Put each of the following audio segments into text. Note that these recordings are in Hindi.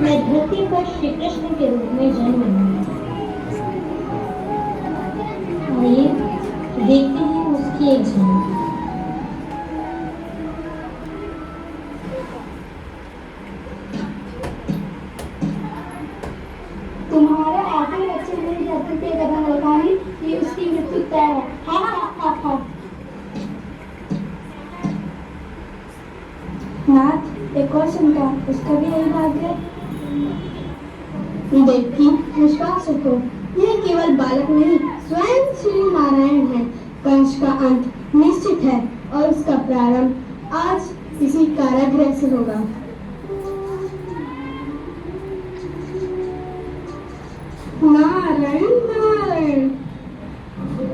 मैं धरती पर श्री कृष्ण के रूप में जन्म लूंगा। आइए देखते हैं उसकी एक झलक। तुम्हारे आगे बच्चे मेरी धरती पे कदम लगाने कि उसकी मृत्यु तय है। हा हा हा हा। नाथ, एक और चिंता, उसका भी यही भाग्य है। देवकी, विश्वास रखो, यह केवल बालक नहीं, स्वयं श्री नारायण है। कंस का अंत निश्चित है और उसका प्रारंभ आज इसी कारागृह से होगा। नारायण नारायण।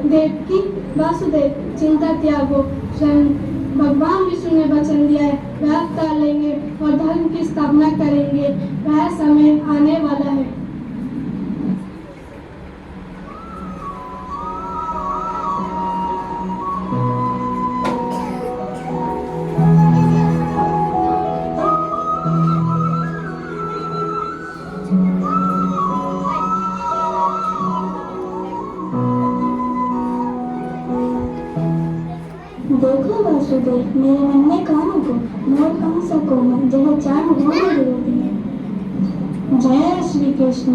देवकी, वासुदेव, चिंता त्यागो। स्वयं भगवान विष्णु ने वचन दिया है, वह अवतार लेंगे और धर्म की स्थापना करेंगे। वह समय आने वाला है। देखो वासुदेव, मेरे नन्हे कानों को मोर कंस को जहाँ चांद घूमने देते हैं। जय श्री कृष्ण।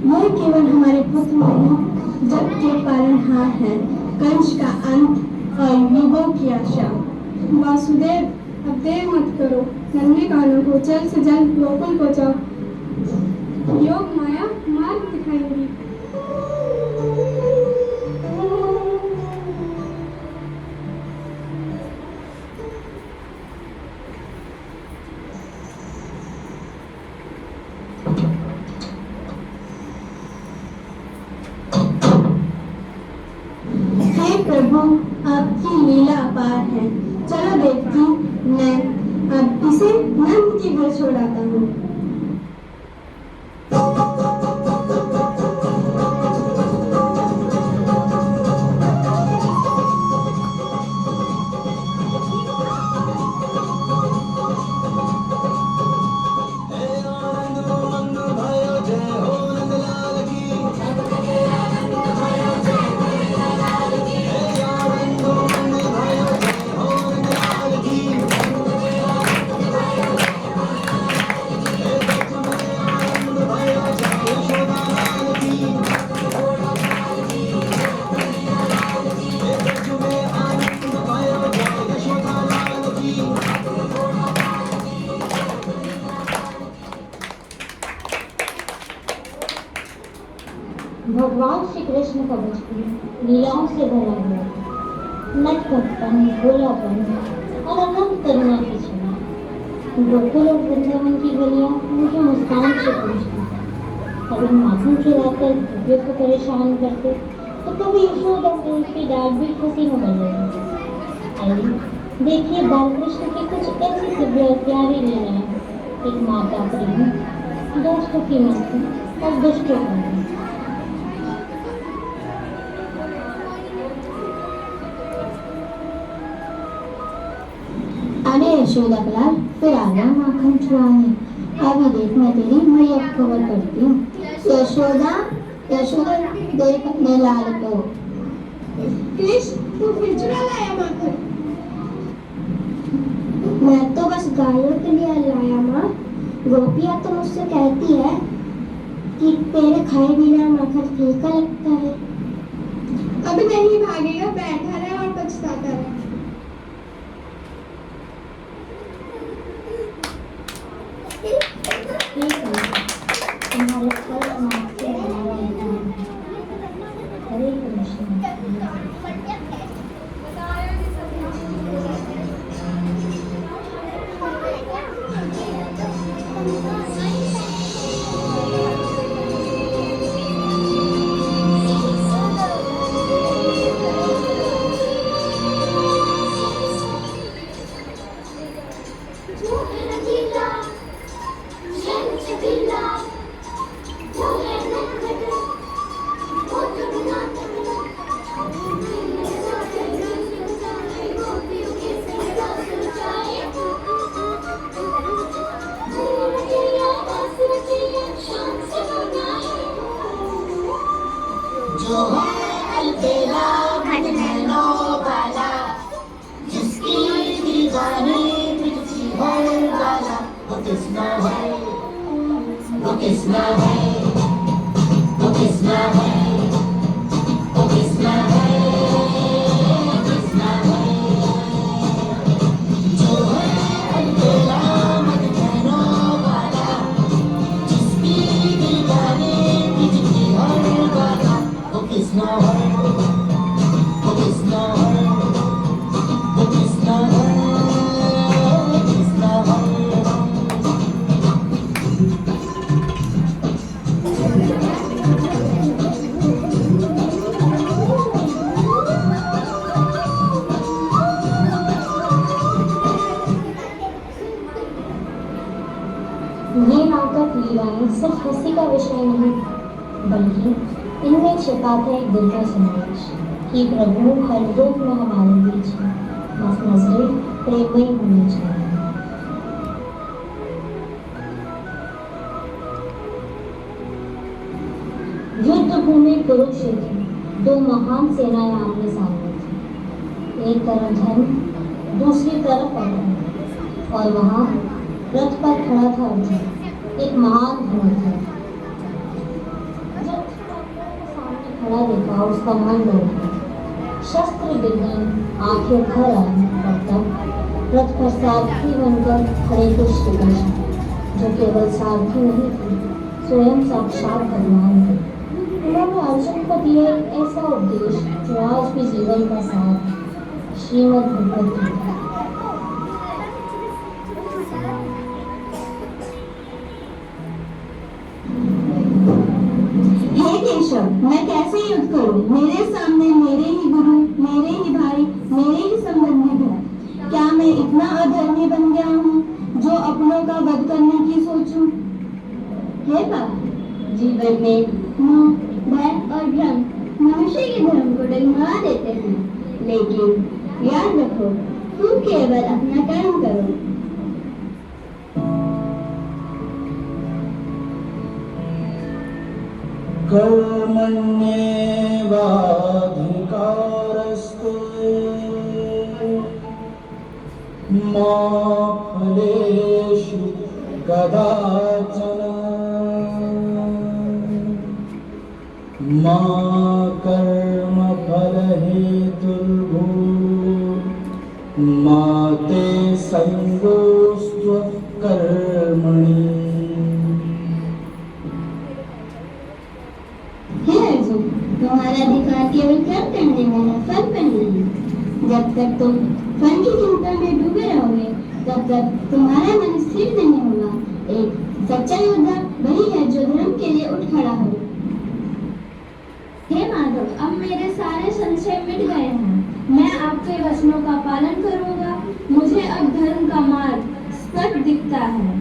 यह केवल हमारे पुत्र नहीं, जग के पालनहार है, कंस का अंत और युगों की आशा। वासुदेव, अब देर मत करो, नन्हे कानों को जल्द से जल्द गोकुल पहुंचाओ। योग माया मार्ग दिखाएंगी। प्रभु, आपकी लीला अपार है। चलो देवकी, मैं अब इसे नंद के घर छोड़ाता हूँ। भगवान श्री कृष्ण का बचपन लीलाओं से भरा हुआ था। नटखटपन, भोलापन और अनंत करुणा की छटा। गोकुल और वृंदावन की गलियां उनकी मुस्कान से पूछती थी। कभी माखन खिलाकर गोपियों को परेशान करते तो कभी यशोदा को उसकी डांट भी खुशी में बदल देते। आइए देखिए बालकृष्ण की कुछ ऐसी दिव्य और प्यारी लीलाएं। एक माता प्रेम, दोस्तों की मैत्री और दुष्टों का प्रेम। अरे यशोदा लाल, फिर आ गया माखन चुराने। अभी देख, मैं तेरी मैया खबर करती हूँ। यशोदा, यशोदा, देख अपने लाल को। कृष्ण, तू फिर चुरा लाया माखन? मैं तो बस गायों के लिए लाया माँ। गोपियाँ तो मुझसे कहती है कि तेरे खाए बिना माखन फीका लगता है। अब नहीं भागेगा, बैठा रहे और पछताता रहे। तुम्हारे फल मांगते हमारा इंतजार है। हरे कृष्ण। ये नाटक लीलाएं सिर्फ हंसी का विषय नहीं, बल्कि इनमें छिपा था एक दिल का संदेश कि प्रभु हर दुख में हमारे बीच है, बस नजरें प्रेममयी होनी चाहिए। युद्ध भूमि कुरुक्षेत्र, दो महान सेनाएं आमने सामने थी। एक तरफ धर्म, दूसरी तरफ अधर्म, और वहां रथ पर खड़ा था अर्जुन, एक महान धनुर्धर। जब सामने खड़ा देखा उसका मन डर गया, शस्त्र गिर गए, आंखें भर आई, और तब रथ पर सारथी बनकर खड़े थे श्री कृष्ण, जो केवल सारथी नहीं थे, स्वयं साक्षात भगवान थे। उन्होंने अर्जुन को दिया एक ऐसा उपदेश जो आज भी जीवन का सार है, श्रीमद् भगवद गीता। मैं कैसे युद्ध करूं? मेरे सामने मेरे ही गुरु, मेरे ही भाई, मेरे ही संबंधी हैं। क्या मैं इतना अधर्मी बन गया हूँ जो अपनों का वध करने की सोचूं? हे पाप, जीवन में मोह, भय और भ्रम मनुष्य के धर्म को डगमगा देते हैं, लेकिन याद रखो, तुम केवल अपना कर्म करो। कर्मण्येवाधिकारस्ते मा फलेषु कदाचन मा कर्मफलहेतुर्भूः मा ते संगोऽस्त्वकर्मणि। तुम्हारा अधिकार केवल कर्म करने में है, फल पर नहीं। जब तक तुम फल की चिंता में डूबे रहोगे, तब तक तुम्हारा मन स्थिर नहीं होगा। एक सच्चा योद्धा वही है जो धर्म के लिए उठ खड़ा हो। हे माधव, अब मेरे सारे संशय मिट गए हैं। मैं आपके वचनों का पालन करूंगा। मुझे अब धर्म का मार्ग स्पष्ट दिखता है।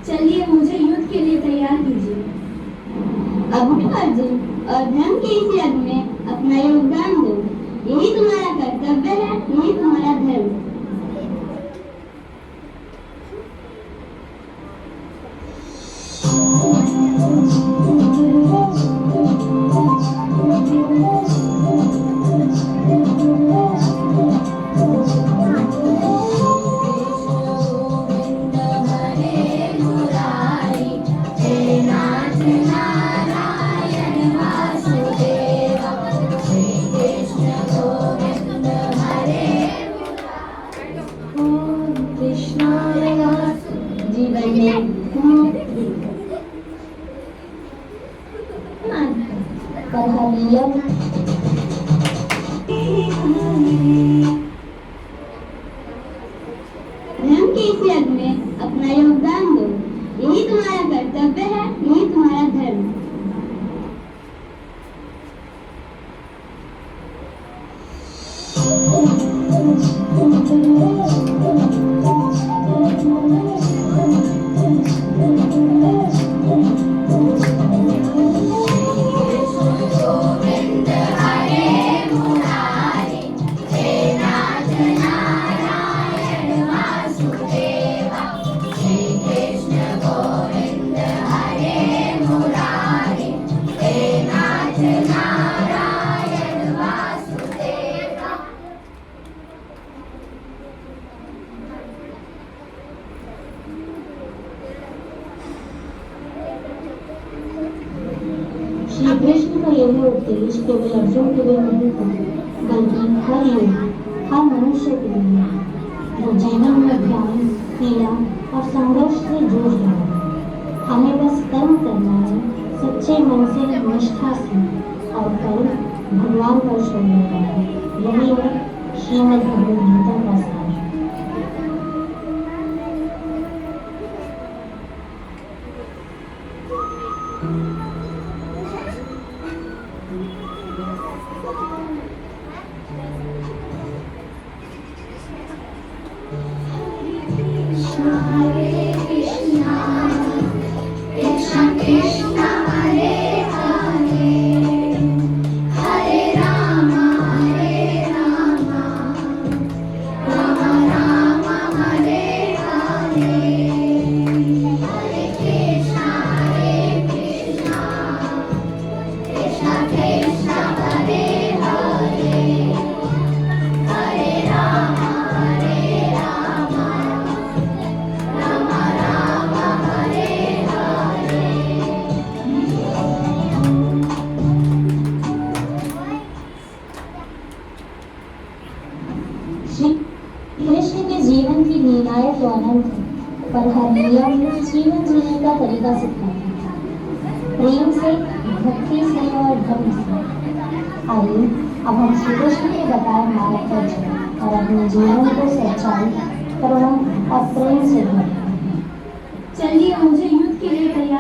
चलिए, मुझे युद्ध के लिए तैयार कीजिए। अब उठो अर्जुन, और धर्म के इस यज्ञ में अपना योगदान दो। यही तुम्हारा कर्तव्य है, यही तुम्हारा धर्म। धर्म के इस यज्ञ में अपना योगदान दो। यही तुम्हारा कर्तव्य है, यही तुम्हारा धर्म। श्री कृष्ण का यह उपदेश केवल अर्जुन के लिए नहीं था, बल्कि हर युग, हर मनुष्य के लिए है जो जीवन में ज्ञान, पीड़ा और संघर्ष से जूझ रहा है। हमें बस कर्म करना है, सच्चे मन से, निष्ठा से, और कल भगवान पर छोड़ देना है। यही है श्रीमद् भगवद गीता का सार। कृष्ण के जीवन की लीलाएं तो अनंत है, पर हर लीला में जीवन जीने का तरीका सिखाती है, प्रेम से, भक्ति से और धर्म से। आइए अब हम श्री कृष्ण के बताए मार्ग पर चलें और अपने जीवन को सच्चाई, करुणा और प्रेम से भरें। चलिए मुझे युद्ध के लिए तैयार